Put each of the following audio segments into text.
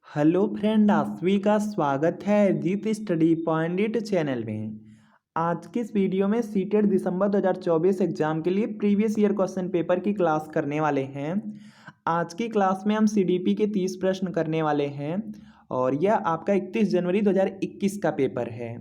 Hello friend, आप सभी का स्वागत है जीत स्टडी पॉइंट चैनल में। आज की इस वीडियो में सीटेट दिसंबर 2024 एग्जाम के लिए प्रीवियस ईयर क्वेश्चन पेपर की क्लास करने वाले हैं। आज की क्लास में हम सीडीपी के 30 प्रश्न करने वाले हैं और यह आपका 31 जनवरी 2021 का पेपर है।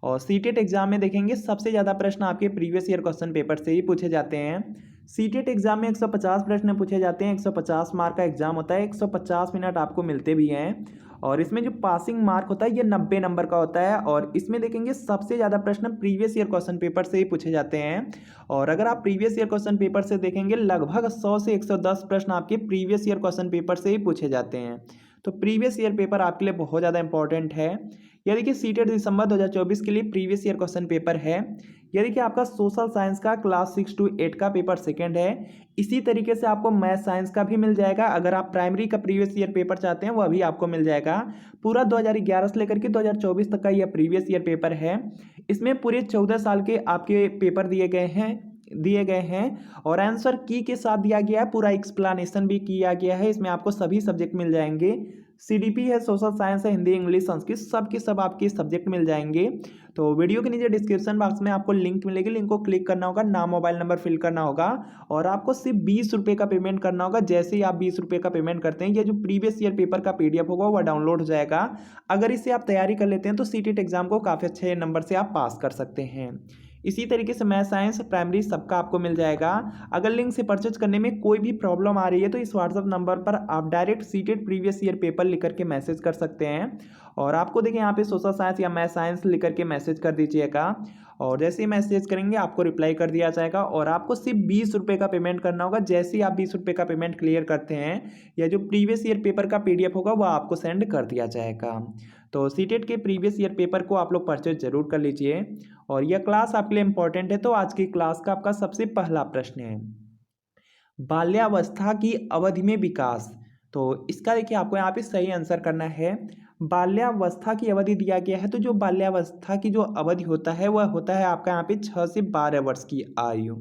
और सीटेट एग्जाम में देखेंगे सबसे ज़्यादा प्रश्न आपके प्रीवियस ईयर क्वेश्चन पेपर से ही पूछे जाते हैं। सीटेट एग्जाम में 150 प्रश्न पूछे जाते हैं। 150 मार्क का एग्जाम होता है। 150 मिनट आपको मिलते भी हैं और इसमें जो पासिंग मार्क होता है ये 90 नंबर का होता है। और इसमें देखेंगे सबसे ज़्यादा प्रश्न प्रीवियस ईयर क्वेश्चन पेपर से ही पूछे जाते हैं। और अगर आप प्रीवियस ईयर क्वेश्चन पेपर से देखेंगे लगभग 100 से 110 प्रश्न आपके प्रीवियस ईयर क्वेश्चन पेपर से ही पूछे जाते हैं। तो प्रीवियस ईयर पेपर आपके लिए बहुत ज़्यादा इंपॉर्टेंट है। यह देखिए सीटेट दिसंबर 2024 के लिए प्रीवियस ईयर क्वेश्चन पेपर है। यह देखिए आपका सोशल साइंस का क्लास 6 to 8 का पेपर सेकंड है। इसी तरीके से आपको मैथ साइंस का भी मिल जाएगा। अगर आप प्राइमरी का प्रीवियस ईयर पेपर चाहते हैं वह भी आपको मिल जाएगा। पूरा 2011 से लेकर के 2024 तक का यह प्रीवियस ईयर पेपर है। इसमें पूरे 14 साल के आपके पेपर दिए गए हैं और आंसर की के साथ दिया गया है। पूरा एक्सप्लेनेशन भी किया गया है। इसमें आपको सभी सब्जेक्ट मिल जाएंगे। सीडीपी है, सोशल साइंस है, हिंदी, इंग्लिश, संस्कृत, सब के सब आपके सब्जेक्ट मिल जाएंगे। तो वीडियो के नीचे डिस्क्रिप्शन बॉक्स में आपको लिंक मिलेगी। लिंक को क्लिक करना होगा, नाम मोबाइल नंबर फिल करना होगा और आपको सिर्फ 20 रुपये का पेमेंट करना होगा। जैसे ही आप 20 रुपये का पेमेंट करते हैं ये जो प्रीवियस ईयर पेपर का पीडीएफ होगा वह डाउनलोड हो जाएगा। अगर इससे आप तैयारी कर लेते हैं तो सीटेट एग्जाम को काफ़ी अच्छे नंबर से आप पास कर सकते हैं। इसी तरीके से मैथ साइंस प्राइमरी सबका आपको मिल जाएगा। अगर लिंक से परचेज करने में कोई भी प्रॉब्लम आ रही है तो इस व्हाट्सअप नंबर पर आप direct CTET previous year paper लिख करके मैसेज कर सकते हैं। और आपको देखिए यहाँ पे सोशल साइंस या मैथ साइंस लिख करके मैसेज कर दीजिएगा और जैसे ही मैसेज करेंगे आपको रिप्लाई कर दिया जाएगा। और आपको सिर्फ 20 रुपये का पेमेंट करना होगा। जैसे ही आप 20 रुपये का पेमेंट क्लियर करते हैं या जो प्रीवियस ईयर पेपर का पीडीएफ होगा वह आपको सेंड कर दिया जाएगा। तो सीटेट के प्रीवियस ईयर पेपर को आप लोग परचेज जरूर कर लीजिए और यह क्लास आपके लिए इंपॉर्टेंट है। तो आज की क्लास का आपका सबसे पहला प्रश्न है बाल्यावस्था की अवधि में विकास। तो इसका देखिए आपको यहाँ पे सही आंसर करना है। बाल्यावस्था की अवधि दिया गया है तो जो बाल्यावस्था की जो अवधि होता है वह होता है आपका यहाँ पे 6 से 12 वर्ष की आयु।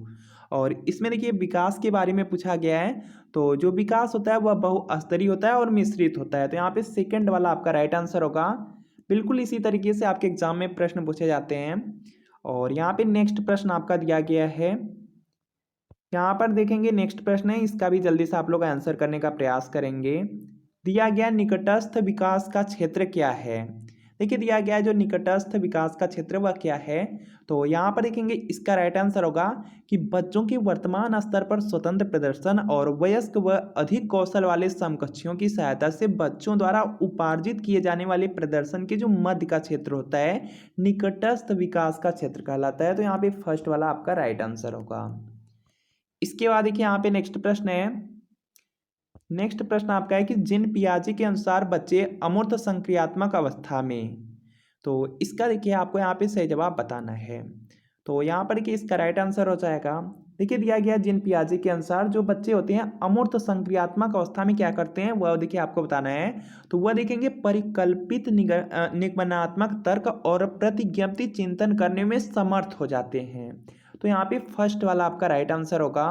और इसमें देखिए विकास के बारे में पूछा गया है। तो जो विकास होता है वह बहुस्तरीय होता है और मिश्रित होता है। तो यहाँ पे सेकंड वाला आपका राइट आंसर होगा। बिल्कुल इसी तरीके से आपके एग्जाम में प्रश्न पूछे जाते हैं। और यहाँ पे नेक्स्ट प्रश्न आपका दिया गया है। यहाँ पर देखेंगे नेक्स्ट प्रश्न है, इसका भी जल्दी से आप लोग आंसर करने का प्रयास करेंगे। दिया गया निकटस्थ विकास का क्षेत्र क्या है। देखिए दिया गया जो निकटस्थ विकास का क्षेत्र वह क्या है। तो यहाँ पर देखेंगे इसका राइट आंसर होगा कि बच्चों के वर्तमान स्तर पर स्वतंत्र प्रदर्शन और वयस्क व अधिक कौशल वाले समकक्षियों की सहायता से बच्चों द्वारा उपार्जित किए जाने वाले प्रदर्शन के जो मध्य का क्षेत्र होता है निकटस्थ विकास का क्षेत्र कहलाता है। तो यहाँ पे फर्स्ट वाला आपका राइट आंसर होगा। इसके बाद देखिए यहाँ पे नेक्स्ट प्रश्न है। नेक्स्ट प्रश्न आपका है कि जिन पियाजे के अनुसार बच्चे अमूर्त संक्रियात्मक अवस्था में। तो इसका देखिए आपको यहाँ पे सही जवाब बताना है। तो यहाँ पर देखिए इसका राइट आंसर हो जाएगा। देखिए दिया गया जिन पियाजे के अनुसार जो बच्चे होते हैं अमूर्त संक्रियात्मक अवस्था में क्या करते हैं वह देखिए आपको बताना है। तो वह देखेंगे परिकल्पित निगमनात्मक तर्क और प्रतिज्ञप्ति चिंतन करने में समर्थ हो जाते हैं। तो यहाँ पे फर्स्ट वाला आपका राइट आंसर होगा।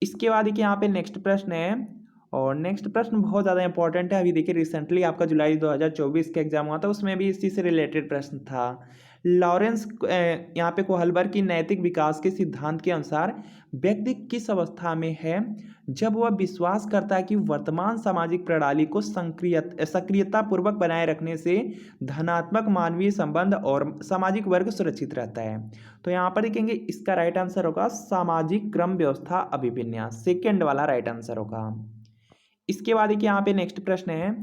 इसके बाद देखिए यहाँ पे नेक्स्ट प्रश्न है और नेक्स्ट प्रश्न बहुत ज़्यादा इंपॉर्टेंट है। अभी देखिए रिसेंटली आपका जुलाई 2024 का एग्जाम हुआ था, उसमें भी इसी से रिलेटेड प्रश्न था। लॉरेंस यहाँ पे कोहलबर्ग की नैतिक विकास के सिद्धांत के अनुसार व्यक्ति किस अवस्था में है जब वह विश्वास करता है कि वर्तमान सामाजिक प्रणाली को सक्रियता पूर्वक बनाए रखने से धनात्मक मानवीय संबंध और सामाजिक वर्ग सुरक्षित रहता है। तो यहाँ पर देखेंगे इसका राइट आंसर होगा सामाजिक क्रम व्यवस्था अभिविन्यास, सेकेंड वाला राइट आंसर होगा। इसके बाद देखिए यहाँ पे नेक्स्ट प्रश्न है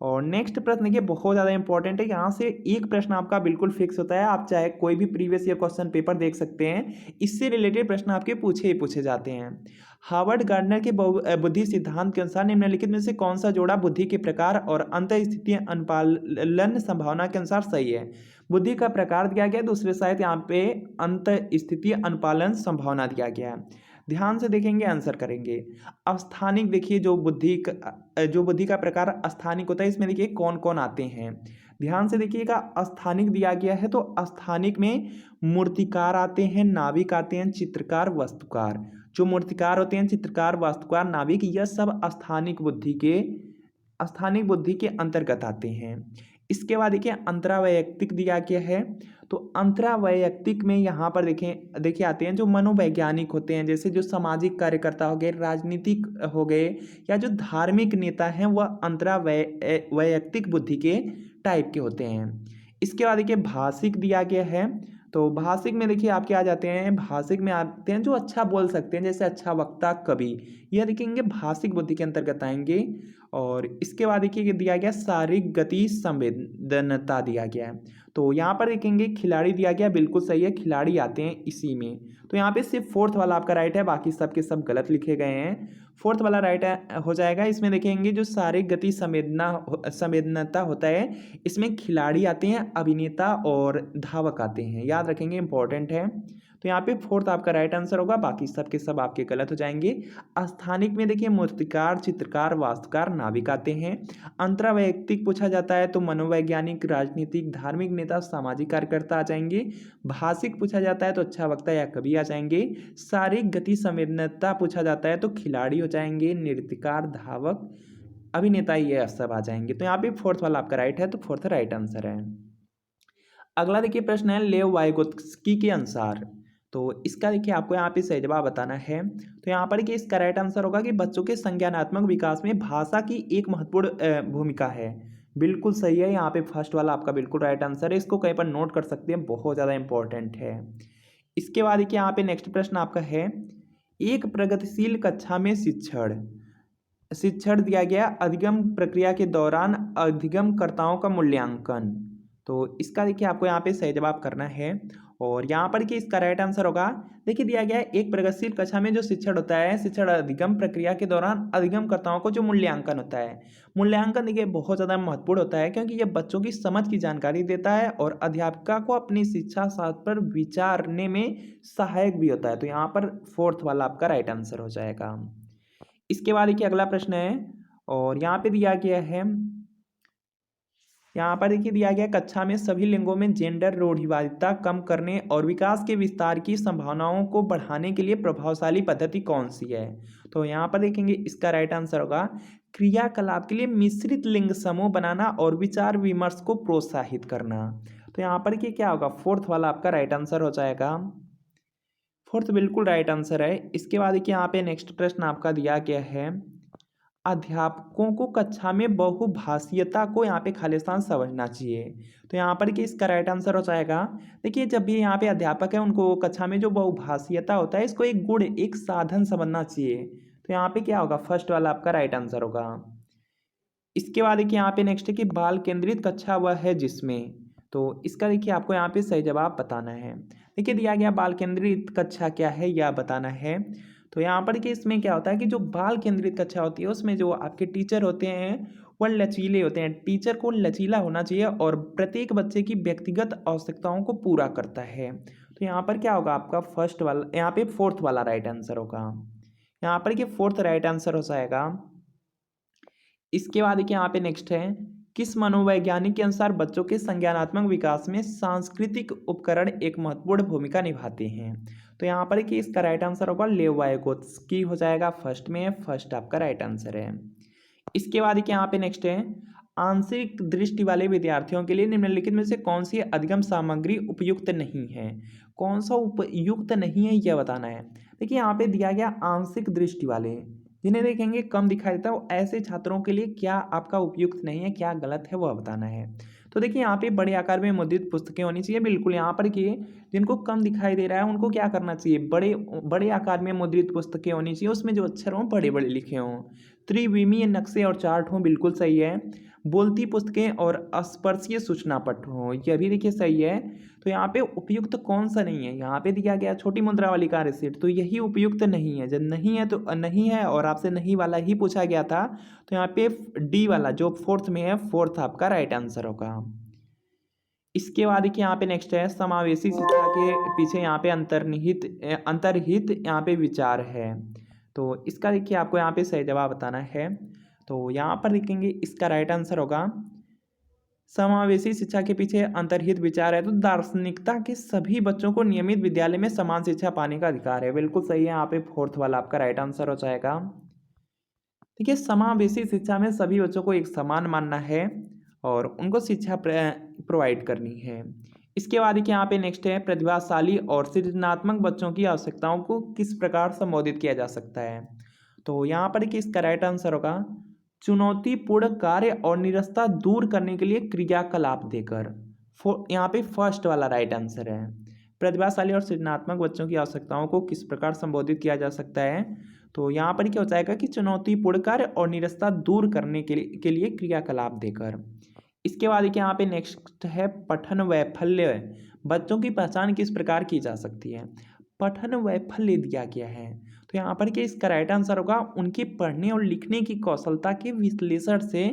और नेक्स्ट प्रश्न देखिए बहुत ज़्यादा इंपॉर्टेंट है। यहाँ से एक प्रश्न आपका बिल्कुल फिक्स होता है। आप चाहे कोई भी प्रीवियस ईयर क्वेश्चन पेपर देख सकते हैं, इससे रिलेटेड प्रश्न आपके पूछे ही पूछे जाते हैं। हार्वर्ड गार्डनर के बुद्धि सिद्धांत के अनुसार निम्नलिखित में से कौन सा जोड़ा बुद्धि के प्रकार और अंतःस्थिति अनुपालन संभावना के अनुसार सही है। बुद्धि का प्रकार दिया गया, दूसरे शायद यहाँ पे अंतःस्थिति अनुपालन संभावना दिया गया है। ध्यान से देखेंगे आंसर करेंगे। अस्थानिक देखिए जो बुद्धि का प्रकार अस्थानिक होता है, इसमें देखिए कौन कौन आते हैं। ध्यान से देखिएगा, अस्थानिक दिया गया है तो अस्थानिक में मूर्तिकार आते हैं, नाविक आते हैं, चित्रकार, वास्तुकार। जो मूर्तिकार होते हैं, चित्रकार, वास्तुकार, नाविक, यह सब अस्थानिक बुद्धि के स्थानिक बुद्धि के अंतर्गत आते हैं। इसके बाद देखिए अंतरावैयक्तिक दिया गया है। तो अंतरावैयक्तिक में यहाँ पर देखिए आते हैं जो मनोवैज्ञानिक होते हैं, जैसे जो सामाजिक कार्यकर्ता हो गए, राजनीतिक हो गए, या जो धार्मिक नेता हैं वह वैयक्तिक बुद्धि के टाइप के होते हैं। इसके बाद देखिए भाषिक दिया गया है। तो भाषिक में देखिए आपके आ जाते हैं, भाषिक में आते हैं जो अच्छा बोल सकते हैं, जैसे अच्छा वक्ता, कवि, यह देखेंगे भाषिक बुद्धि के अंतर्गत आएंगे। और इसके बाद देखिए दिया गया शारीरिक गति संवेदनता दिया गया है। तो यहाँ पर देखेंगे खिलाड़ी दिया गया, बिल्कुल सही है, खिलाड़ी आते हैं इसी में। तो यहाँ पे सिर्फ फोर्थ वाला आपका राइट है, बाकी सब के सब गलत लिखे गए हैं। फोर्थ वाला राइट हो जाएगा। इसमें देखेंगे जो शारीरिक गति संवेदनता होता है, इसमें खिलाड़ी आते हैं, अभिनेता और धावक आते हैं, याद रखेंगे, इंपॉर्टेंट है। तो यहाँ पे फोर्थ आपका राइट आंसर होगा, बाकी सब के सब आपके गलत हो जाएंगे। स्थानिक में देखिए मूर्तिकार, चित्रकार, वास्तुकार, नाविक आते हैं। अंतरावैयक्तिक पूछा जाता है तो मनोवैज्ञानिक, राजनीतिक, धार्मिक नेता, सामाजिक कार्यकर्ता आ जाएंगे। भाषिक पूछा जाता है तो अच्छा वक्ता या कवि आ जाएंगे। शारीरिक गति संवेदनता पूछा जाता है तो खिलाड़ी हो जाएंगे, नृत्यकार, धावक, अभिनेता, ये सब आ जाएंगे। तो यहाँ पे फोर्थ वाला आपका राइट है, तो फोर्थ राइट आंसर है। अगला देखिए प्रश्न है लेव वाइगोत्स्की के अनुसार। तो इसका देखिए आपको यहाँ पे सही जवाब बताना है। तो यहाँ पर कि इसका राइट आंसर होगा कि बच्चों के संज्ञानात्मक विकास में भाषा की एक महत्वपूर्ण भूमिका है। बिल्कुल सही है, यहाँ पे फर्स्ट वाला आपका बिल्कुल राइट आंसर है। इसको कहीं पर नोट कर सकते हैं, बहुत ज़्यादा इंपॉर्टेंट है। इसके बाद देखिए यहाँ पे नेक्स्ट प्रश्न आपका है, एक प्रगतिशील कक्षा में शिक्षण दिया गया, अधिगम प्रक्रिया के दौरान अधिगमकर्ताओं का मूल्यांकन। तो इसका देखिए आपको यहाँ पे सही जवाब करना है। और यहाँ पर कि इसका राइट आंसर होगा, देखिए दिया गया है एक प्रगतिशील कक्षा में जो शिक्षण होता है, शिक्षण अधिगम प्रक्रिया के दौरान अधिगमकर्ताओं को जो मूल्यांकन होता है, मूल्यांकन देखिए बहुत ज़्यादा महत्वपूर्ण होता है, क्योंकि यह बच्चों की समझ की जानकारी देता है और अध्यापिका को अपनी शिक्षा शास्त्र पर विचारने में सहायक भी होता है। तो यहाँ पर फोर्थ वाला आपका राइट आंसर हो जाएगा। इसके बाद देखिए अगला प्रश्न है, और यहाँ पे दिया गया है, यहाँ पर देखिए दिया गया कक्षा में सभी लिंगों में जेंडर रूढ़िवादिता कम करने और विकास के विस्तार की संभावनाओं को बढ़ाने के लिए प्रभावशाली पद्धति कौन सी है। तो यहाँ पर देखेंगे इसका राइट आंसर होगा क्रियाकलाप के लिए मिश्रित लिंग समूह बनाना और विचार विमर्श को प्रोत्साहित करना। तो यहाँ पर कि क्या होगा, फोर्थ वाला आपका राइट आंसर हो जाएगा। फोर्थ बिल्कुल राइट आंसर है। इसके बाद देखिए यहाँ पे नेक्स्ट प्रश्न आपका दिया गया है, अध्यापकों को कक्षा में बहुभाषीयता को यहाँ पे खालिस्तान समझना चाहिए। तो यहाँ पर कि इसका राइट आंसर हो जाएगा, देखिए जब भी यहाँ पे अध्यापक है उनको कक्षा में जो बहुभाषीयता होता है इसको एक गुण, एक साधन समझना चाहिए। तो यहाँ पे क्या होगा, फर्स्ट वाला आपका राइट आंसर होगा। इसके बाद देखिए यहाँ पे नेक्स्ट है कि बाल केंद्रित कक्षा वह है जिसमें, तो इसका देखिए आपको यहाँ पे सही जवाब बताना है। देखिए दिया गया बाल केंद्रित कक्षा क्या है यह बताना है। तो यहाँ पर कि इसमें क्या होता है कि जो बाल केंद्रित कक्षा होती है उसमें जो आपके टीचर होते हैं वह लचीले होते हैं। टीचर को लचीला होना चाहिए और प्रत्येक बच्चे की व्यक्तिगत आवश्यकताओं को पूरा करता है। तो यहाँ पर क्या होगा आपका फर्स्ट वाला, यहाँ पे फोर्थ वाला राइट आंसर होगा। यहाँ पर कि फोर्थ राइट आंसर हो जाएगा। इसके बाद देखिए यहाँ पे नेक्स्ट है, किस मनोवैज्ञानिक के अनुसार बच्चों के संज्ञानात्मक विकास में सांस्कृतिक उपकरण एक महत्वपूर्ण भूमिका निभाते हैं। तो यहाँ पर कि इसका राइट आंसर होगा लेव वाइगोत्स्की हो जाएगा, फर्स्ट में है, फर्स्ट आपका राइट आंसर है। इसके बाद देखिए यहाँ पे नेक्स्ट है, आंशिक दृष्टि वाले विद्यार्थियों के लिए निम्नलिखित में से कौन सी अधिगम सामग्री उपयुक्त नहीं है। कौन सा उपयुक्त नहीं है यह बताना है। देखिए यहाँ पे दिया गया आंशिक दृष्टि वाले, जिन्हें देखेंगे कम दिखाई देता है, वो ऐसे छात्रों के लिए क्या आपका उपयुक्त नहीं है, क्या गलत है वह बताना है। तो देखिए यहाँ पे बड़े आकार में मुद्रित पुस्तकें होनी चाहिए, बिल्कुल यहाँ पर कि जिनको कम दिखाई दे रहा है उनको क्या करना चाहिए, बड़े आकार में मुद्रित पुस्तकें होनी चाहिए, उसमें जो अक्षर हों बड़े बड़े लिखे हों, त्रिविमीय नक्शे और चार्ट हों, बिल्कुल सही है। बोलती पुस्तकें और स्पर्शीय सूचना पट हों, यह भी देखिए सही है। तो यहाँ पे उपयुक्त कौन सा नहीं है, यहाँ पे दिया गया छोटी मुद्रा वाली कार्यशीट, तो यही उपयुक्त नहीं है। जब नहीं है तो नहीं है और आपसे नहीं वाला ही पूछा गया था, तो यहाँ पे डी वाला जो फोर्थ में है, फोर्थ आपका राइट आंसर होगा। इसके बाद देखिए यहाँ पे नेक्स्ट है, समावेशी शिक्षा के पीछे यहाँ पे अंतर्हित यहाँ पे विचार है। तो इसका देखिए आपको यहाँ पे सही जवाब बताना है। तो यहाँ पर देखेंगे इसका राइट आंसर होगा, समावेशी शिक्षा के पीछे अंतर्हित विचार है तो दार्शनिकता के सभी बच्चों को नियमित विद्यालय में समान शिक्षा पाने का अधिकार है, बिल्कुल सही है। यहाँ पे फोर्थ वाला आपका राइट आंसर हो जाएगा। देखिए, समावेशी शिक्षा में सभी बच्चों को एक समान मानना है और उनको शिक्षा प्रोवाइड करनी है। इसके बाद देखिए यहाँ पे नेक्स्ट है, प्रतिभाशाली और सृजनात्मक बच्चों की आवश्यकताओं को किस प्रकार संबोधित किया जा सकता है। तो यहाँ पर देखिए इसका राइट आंसर होगा चुनौतीपूर्ण कार्य और निरस्ता दूर करने के लिए क्रियाकलाप देकर। यहाँ पे फर्स्ट वाला राइट आंसर है। प्रतिभाशाली और सृजनात्मक बच्चों की आवश्यकताओं को किस प्रकार संबोधित किया जा सकता है। तो यहाँ पर क्या हो जाएगा कि चुनौतीपूर्ण कार्य और निरस्ता दूर करने के लिए क्रियाकलाप देकर। इसके बाद देखिए यहाँ पे नेक्स्ट है, पठन वैफल्य बच्चों की पहचान किस प्रकार की जा सकती है। पठन वैफल्य दिया गया है, तो यहाँ पर क्या इसका राइट आंसर होगा, उनके पढ़ने और लिखने की कौशलता के विश्लेषण से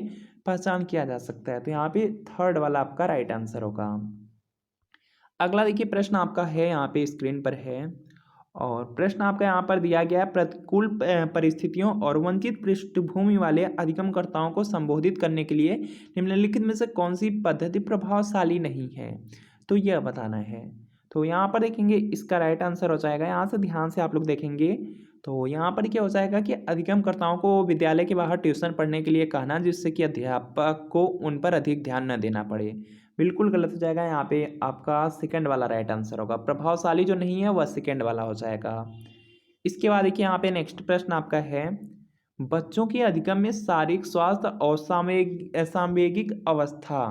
पहचान किया जा सकता है। तो यहाँ पे थर्ड वाला आपका राइट आंसर होगा। अगला देखिए प्रश्न आपका है, यहाँ पे स्क्रीन पर है और प्रश्न आपका यहाँ पर दिया गया है, प्रतिकूल परिस्थितियों और वंचित पृष्ठभूमि वाले अधिगमकर्ताओं को संबोधित करने के लिए निम्नलिखित में से कौन सी पद्धति प्रभावशाली नहीं है, तो यह बताना है। तो यहाँ पर देखेंगे इसका राइट आंसर हो जाएगा, यहाँ से ध्यान से आप लोग देखेंगे तो यहाँ पर क्या हो जाएगा कि अधिगमकर्ताओं को विद्यालय के बाहर ट्यूशन पढ़ने के लिए कहना, जिससे कि अध्यापक को उन पर अधिक ध्यान न देना पड़े। बिल्कुल गलत हो जाएगा, यहाँ पे आपका सेकंड वाला राइट आंसर होगा। प्रभावशाली जो नहीं है वह सेकंड वाला हो जाएगा। इसके बाद देखिए यहाँ पे नेक्स्ट प्रश्न आपका है, बच्चों के अधिगम में शारीरिक स्वास्थ्य और सांवेगिक अवस्था।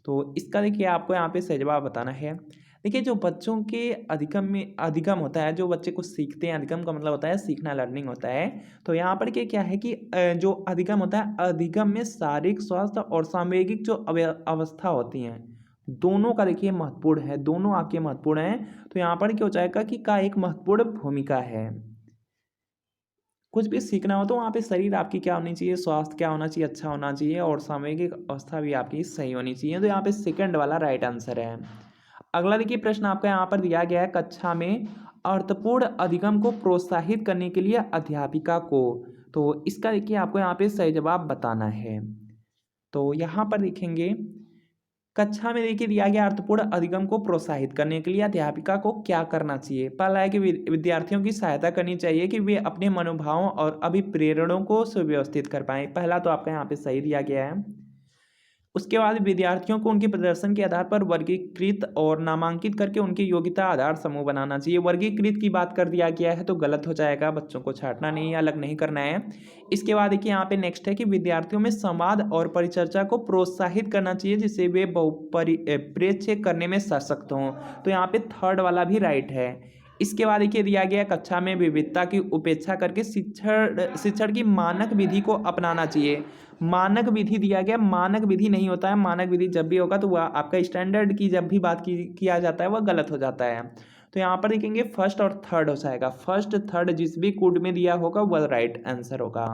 तो इसका देखिए आपको यहाँ पे सही जवाब बताना है। देखिए, जो बच्चों के अधिगम होता है, जो बच्चे कुछ सीखते हैं, अधिगम का मतलब होता है सीखना, लर्निंग होता है। तो यहाँ पर क्या है कि जो अधिगम होता है, अधिगम में शारीरिक स्वास्थ्य और सांवेगिक जो अवस्था होती हैं, दोनों का देखिए महत्वपूर्ण है, दोनों आपके महत्वपूर्ण हैं। तो यहाँ पर क्या हो जाएगा कि का एक महत्वपूर्ण भूमिका है। कुछ भी सीखना हो तो वहाँ पे शरीर आपकी क्या होनी चाहिए, स्वास्थ्य क्या होना चाहिए, अच्छा होना चाहिए और सामूहिक अवस्था भी आपकी सही होनी चाहिए। तो यहाँ पे सेकंड वाला राइट आंसर है। अगला देखिए प्रश्न आपका यहाँ पर दिया गया है, कक्षा में अर्थपूर्ण अधिगम को प्रोत्साहित करने के लिए अध्यापिका को। तो इसका देखिए आपको यहाँ पे सही जवाब बताना है। तो यहाँ पर देखेंगे, कक्षा में देखिए दिया गया अर्थपूर्ण अधिगम को प्रोत्साहित करने के लिए अध्यापिका को क्या करना चाहिए। पहला है कि विद्यार्थियों की सहायता करनी चाहिए कि वे अपने मनोभावों और अभिप्रेरणों को सुव्यवस्थित कर पाएं। पहला तो आपका यहाँ पे सही दिया गया है। उसके बाद विद्यार्थियों को उनके प्रदर्शन के आधार पर वर्गीकृत और नामांकित करके उनकी योग्यता आधार समूह बनाना चाहिए। वर्गीकृत की बात कर दिया गया है तो गलत हो जाएगा, बच्चों को छांटना नहीं है, अलग नहीं करना है। इसके बाद देखिए यहाँ पे नेक्स्ट है कि विद्यार्थियों में संवाद और परिचर्चा को प्रोत्साहित करना चाहिए, जिससे वे बहुपरिप्रेक्ष्य करने में सशक्त हों। तो यहाँ पे थर्ड वाला भी राइट है। इसके बाद देखिए दिया गया, कक्षा में विविधता की उपेक्षा करके शिक्षण की मानक विधि को अपनाना चाहिए। मानक विधि दिया गया, मानक विधि नहीं होता है, मानक विधि जब भी होगा तो वह आपका स्टैंडर्ड की जब भी बात किया जाता है वह गलत हो जाता है। तो यहाँ पर देखेंगे फर्स्ट और थर्ड हो जाएगा। फर्स्ट थर्ड जिस भी कोड में दिया होगा वह राइट आंसर होगा।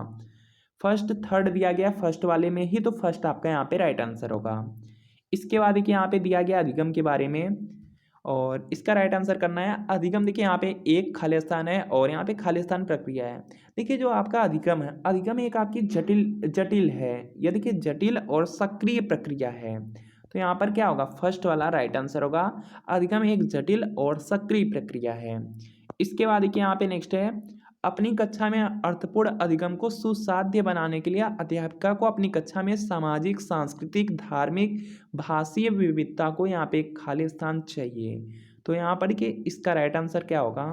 फर्स्ट थर्ड दिया गया फर्स्ट वाले में ही, तो फर्स्ट आपका यहाँ पे राइट आंसर होगा। इसके बाद देखिए यहाँ पे दिया गया अधिगम के बारे में और इसका राइट आंसर करना है। अधिगम देखिए यहाँ पे एक खाली स्थान है और यहाँ पे खाली स्थान प्रक्रिया है। देखिए जो आपका अधिगम है, अधिगम एक आपकी जटिल है, यह देखिए जटिल और सक्रिय प्रक्रिया है। तो यहाँ पर क्या होगा, फर्स्ट वाला राइट आंसर होगा। अधिगम एक जटिल और सक्रिय प्रक्रिया है। इसके बाद देखिए यहाँ पे नेक्स्ट है, अपनी कक्षा में अर्थपूर्ण अधिगम को सुसाध्य बनाने के लिए अध्यापिका को अपनी कक्षा में सामाजिक, सांस्कृतिक, धार्मिक, भाषीय विविधता को यहाँ पे एक खाली स्थान चाहिए। तो यहाँ पर कि इसका राइट आंसर क्या होगा।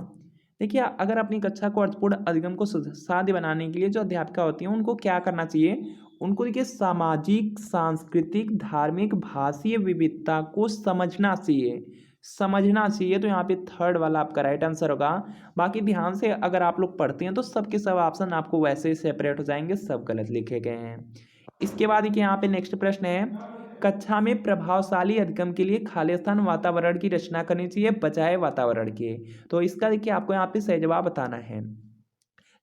देखिए अगर अपनी कक्षा को अर्थपूर्ण अधिगम को सुसाध्य बनाने के लिए जो अध्यापिका होती हैं उनको क्या करना चाहिए, उनको देखिए सामाजिक, सांस्कृतिक, धार्मिक, भाषीय विविधता को समझना चाहिए, समझना चाहिए। तो यहाँ पे थर्ड वाला आपका राइट आंसर होगा। बाकी ध्यान से अगर आप लोग पढ़ते हैं तो सब के सब ऑप्शन आपको वैसे ही सेपरेट हो जाएंगे, सब गलत लिखे गए हैं। इसके बाद देखिए यहाँ पे नेक्स्ट प्रश्न है, कक्षा में प्रभावशाली अधिगम के लिए खाली स्थान वातावरण की रचना करनी चाहिए बजाय वातावरण के। तो इसका देखिए आपको यहाँ पे सही जवाब बताना है।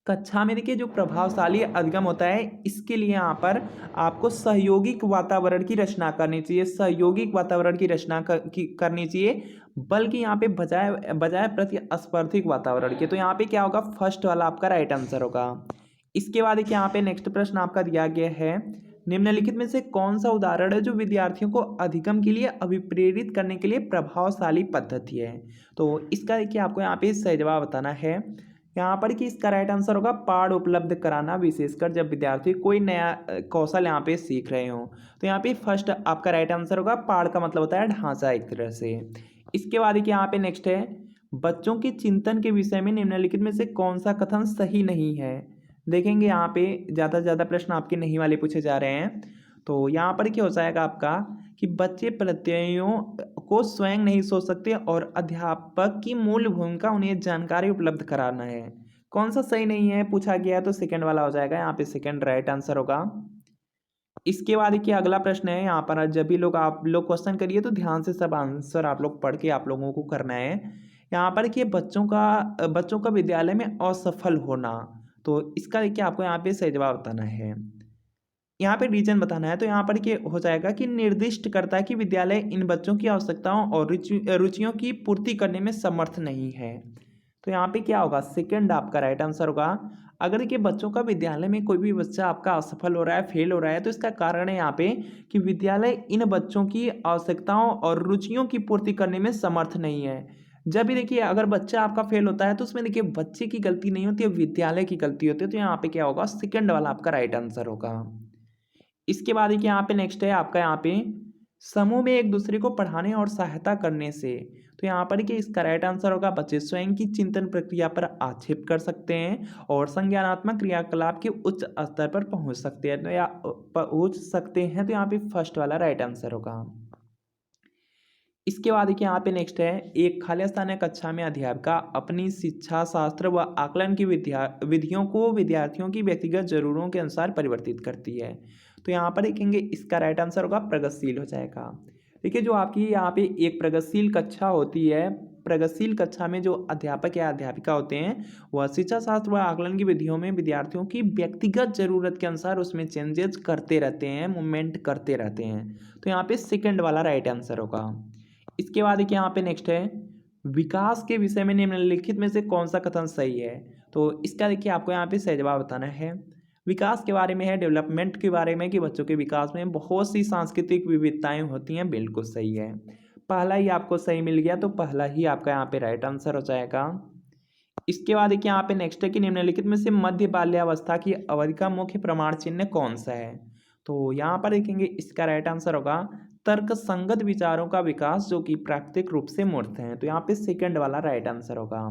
कक्षा में देखिए जो प्रभावशाली अधिगम होता है इसके लिए यहाँ पर आपको सहयोगिक वातावरण की रचना करनी चाहिए, सहयोगिक वातावरण की रचना करनी चाहिए, बल्कि यहाँ पे बजाय प्रतिस्पर्धी वातावरण के। तो यहाँ पे क्या होगा, फर्स्ट वाला आपका राइट आंसर होगा। इसके बाद देखिए यहाँ पे नेक्स्ट प्रश्न आपका दिया गया है, निम्नलिखित में से कौन सा उदाहरण है जो विद्यार्थियों को अधिगम के लिए अभिप्रेरित करने के लिए प्रभावशाली पद्धति है। तो इसका देखिए आपको यहाँ पे सही जवाब बताना है। यहाँ पर कि इसका राइट आंसर होगा पाठ उपलब्ध कराना, विशेषकर जब विद्यार्थी कोई नया कौशल यहाँ पे सीख रहे हो। तो यहाँ पे फर्स्ट आपका राइट आंसर होगा, पाठ का मतलब होता है ढांचा एक तरह से। इसके बाद देखिए यहाँ पे नेक्स्ट है, बच्चों के चिंतन के विषय में निम्नलिखित में से कौन सा कथन सही नहीं है। देखेंगे यहाँ पे ज़्यादा से ज़्यादा प्रश्न आपके नहीं वाले पूछे जा रहे हैं। तो यहाँ पर क्या हो जाएगा आपका कि बच्चे प्रत्ययों को स्वयं नहीं सोच सकते और अध्यापक की मूल भूमिका उन्हें जानकारी उपलब्ध कराना है। कौन सा सही नहीं है पूछा गया है, तो सेकंड वाला हो जाएगा, यहाँ पे सेकंड राइट आंसर होगा। इसके बाद देखिए अगला प्रश्न है, यहाँ पर जब भी लोग आप लोग क्वेश्चन करिए तो ध्यान से सब आंसर आप लोग पढ़ के आप लोगों को करना है। यहाँ पर कि बच्चों का विद्यालय में असफल होना, तो इसका देखिए आपको यहाँ पे सही जवाब बताना है, यहाँ पे रीजन बताना है। तो यहाँ पर क्या हो जाएगा कि निर्दिष्ट करता है कि विद्यालय इन बच्चों की आवश्यकताओं और रुचियों की पूर्ति करने में समर्थ नहीं है। तो यहाँ पे क्या होगा, सेकंड आपका राइट आंसर होगा। अगर देखिए बच्चों का विद्यालय में कोई भी बच्चा आपका असफल हो रहा है, फेल हो रहा है, तो इसका कारण है यहाँ पे कि विद्यालय इन बच्चों की आवश्यकताओं और रुचियों की पूर्ति करने में समर्थ नहीं है। जब भी देखिए अगर बच्चा आपका फेल होता है तो उसमें देखिए बच्चे की गलती नहीं होती है, विद्यालय की गलती होती है। तो यहाँ पे क्या होगा, सेकंड वाला आपका राइट आंसर होगा। इसके बाद देखिए यहाँ पे नेक्स्ट है आपका, यहाँ पे समूह में एक दूसरे को पढ़ाने और सहायता करने से, तो यहाँ पर कि इसका राइट आंसर होगा, बच्चे स्वयं की चिंतन प्रक्रिया पर आक्षेप कर सकते हैं और संज्ञानात्मक क्रियाकलाप के उच्च स्तर पर पहुंच सकते हैं, तो या पहुंच सकते हैं। तो यहाँ पे फर्स्ट वाला राइट आंसर होगा। इसके बाद देखिए यहाँ पे नेक्स्ट है, एक खाली स्थानीय कक्षा में अध्यापिका अपनी शिक्षा शास्त्र व आकलन की विधियों को विद्यार्थियों की व्यक्तिगत जरूरतों के अनुसार परिवर्तित करती है। तो यहाँ पर देखेंगे इसका राइट आंसर होगा, प्रगतिशील हो जाएगा। देखिए जो आपकी यहाँ पे एक प्रगतिशील कक्षा होती है, प्रगतिशील कक्षा में जो अध्यापक या अध्यापिका होते हैं वह शिक्षा शास्त्र व आकलन की विधियों में विद्यार्थियों की व्यक्तिगत जरूरत के अनुसार उसमें चेंजेस करते रहते हैं, मूवमेंट करते रहते हैं। तो यहाँ पे सेकंड वाला राइट आंसर होगा। इसके बाद देखिए यहाँ पे नेक्स्ट है, विकास के विषय में निम्नलिखित में से कौन सा कथन सही है। तो इसका देखिए आपको यहाँ पे सही जवाब बताना है। विकास के बारे में है, डेवलपमेंट के बारे में कि बच्चों के विकास में बहुत सी सांस्कृतिक विविधताएं होती हैं, बिल्कुल सही है। पहला ही आपको सही मिल गया, तो पहला ही आपका यहाँ पे राइट आंसर हो जाएगा। इसके बाद देखिए यहाँ पे नेक्स्ट है कि निम्नलिखित में से मध्य बाल्यावस्था की अवधि का मुख्य प्रमाण चिन्ह कौन सा है। तो यहाँ पर देखेंगे इसका राइट आंसर होगा, तर्क संगत विचारों का विकास जो कि प्राकृतिक रूप से मूर्त हैं। तो यहाँ पे सेकंड वाला राइट आंसर होगा।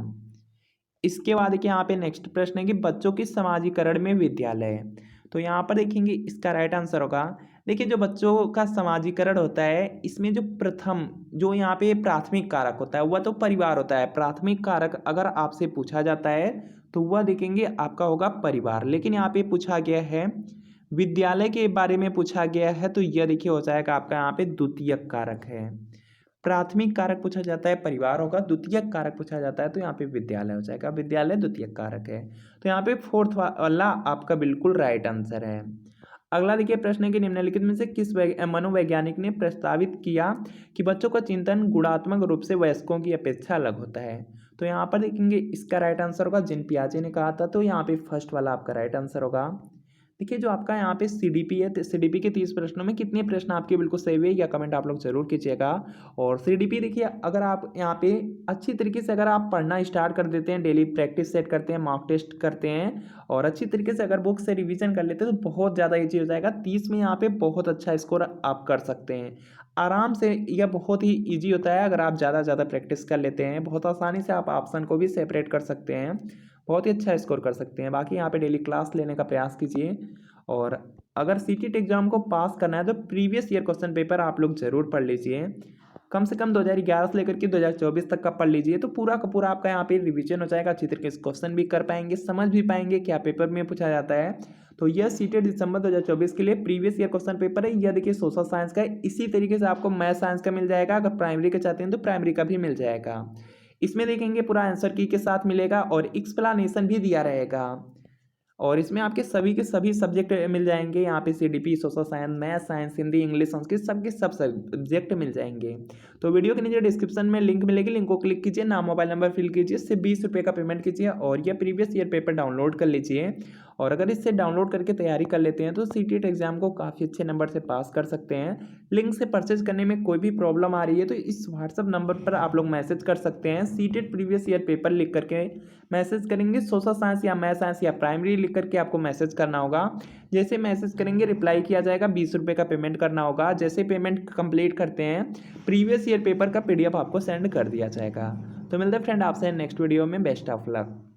इसके बाद देखिए यहाँ पे नेक्स्ट प्रश्न है कि बच्चों की समाजीकरण में विद्यालय, तो यहाँ पर देखेंगे इसका राइट आंसर होगा। देखिए जो बच्चों का समाजीकरण होता है, इसमें जो प्रथम जो यहाँ पे प्राथमिक कारक होता है वह तो परिवार होता है। प्राथमिक कारक अगर आपसे पूछा जाता है तो वह देखेंगे आपका होगा परिवार, लेकिन यहाँ पे पूछा गया है विद्यालय के बारे में पूछा गया है, तो यह देखिए हो जाएगा आपका यहाँ पे द्वितीयक कारक है। प्राथमिक कारक पूछा जाता है परिवार होगा, द्वितीयक कारक पूछा जाता है तो यहाँ पे विद्यालय हो जाएगा, विद्यालय द्वितीयक कारक है। तो यहाँ पे फोर्थ वाला आपका बिल्कुल राइट आंसर है। अगला देखिए प्रश्न है कि निम्नलिखित में से किस मनोवैज्ञानिक ने प्रस्तावित किया कि बच्चों का चिंतन गुणात्मक रूप से वयस्कों की अपेक्षा अलग होता है। तो यहाँ पर देखेंगे इसका राइट आंसर होगा, जिन पियाजे ने कहा था। तो यहाँ पे फर्स्ट वाला आपका राइट आंसर होगा। देखिए जो आपका यहाँ पे सीडीपी है, सीडीपी के 30 प्रश्नों में कितने प्रश्न आपके बिल्कुल सही हुए या कमेंट आप लोग जरूर कीजिएगा। और सीडीपी देखिए अगर आप यहाँ पे अच्छी तरीके से अगर आप पढ़ना स्टार्ट कर देते हैं, डेली प्रैक्टिस सेट करते हैं, मॉक टेस्ट करते हैं और अच्छी तरीके से अगर बुक से रिवीजन कर लेते हैं तो बहुत ज़्यादा ईजी हो जाएगा। 30 में यहाँ पे बहुत अच्छा स्कोर आप कर सकते हैं आराम से। यह बहुत ही ईजी होता है अगर आप ज़्यादा प्रैक्टिस कर लेते हैं, बहुत आसानी से आप ऑप्शन को भी सेपरेट कर सकते हैं, बहुत ही अच्छा स्कोर कर सकते हैं। बाकी यहाँ पे डेली क्लास लेने का प्रयास कीजिए और अगर सीटेट एग्जाम को पास करना है तो प्रीवियस ईयर क्वेश्चन पेपर आप लोग जरूर पढ़ लीजिए, कम से कम 2011 से लेकर के 2024 तक का पढ़ लीजिए, तो पूरा का पूरा आपका यहाँ पे रिवीजन हो जाएगा, अच्छी तरीके से क्वेश्चन भी कर पाएंगे, समझ भी पाएंगे क्या पेपर में पूछा जाता है। तो यह सीटेट दिसंबर 2024 के लिए प्रीवियस ईयर क्वेश्चन पेपर है। यह देखिए सोशल साइंस का है, इसी तरीके से आपको मैथ साइंस का मिल जाएगा, अगर प्राइमरी का चाहते हैं तो प्राइमरी का भी मिल जाएगा। इसमें देखेंगे पूरा आंसर की के साथ मिलेगा और एक्सप्लेनेशन भी दिया रहेगा और इसमें आपके सभी के सभी सब्जेक्ट मिल जाएंगे। यहाँ पे CDP, social science, math science, Hindi, English, Sanskrit सबके सब सब्जेक्ट मिल जाएंगे। तो वीडियो के नीचे डिस्क्रिप्शन में लिंक मिलेगी, लिंक को क्लिक कीजिए, नाम मोबाइल नंबर फिल कीजिए, इससे 20 रुपये का पेमेंट कीजिए और यह प्रीवियस ईयर पेपर डाउनलोड कर लीजिए और अगर इससे डाउनलोड करके तैयारी कर लेते हैं तो सीटेट एग्जाम को काफ़ी अच्छे नंबर से पास कर सकते हैं। लिंक से परचेज करने में कोई भी प्रॉब्लम आ रही है तो इस व्हाट्सअप नंबर पर आप लोग मैसेज कर सकते हैं। सीटेट प्रीवियस ईयर पेपर लिख करके मैसेज करेंगे, सोशल साइंस या मैथ साइंस या प्राइमरी लिख करके आपको मैसेज करना होगा। जैसे मैसेज करेंगे रिप्लाई किया जाएगा, 20 रुपये का पेमेंट करना होगा। जैसे पेमेंट कंप्लीट करते हैं प्रीवियस ईयर पेपर का PDF आपको सेंड कर दिया जाएगा। तो मिलते हैं फ्रेंड आपसे नेक्स्ट वीडियो में। Best of luck.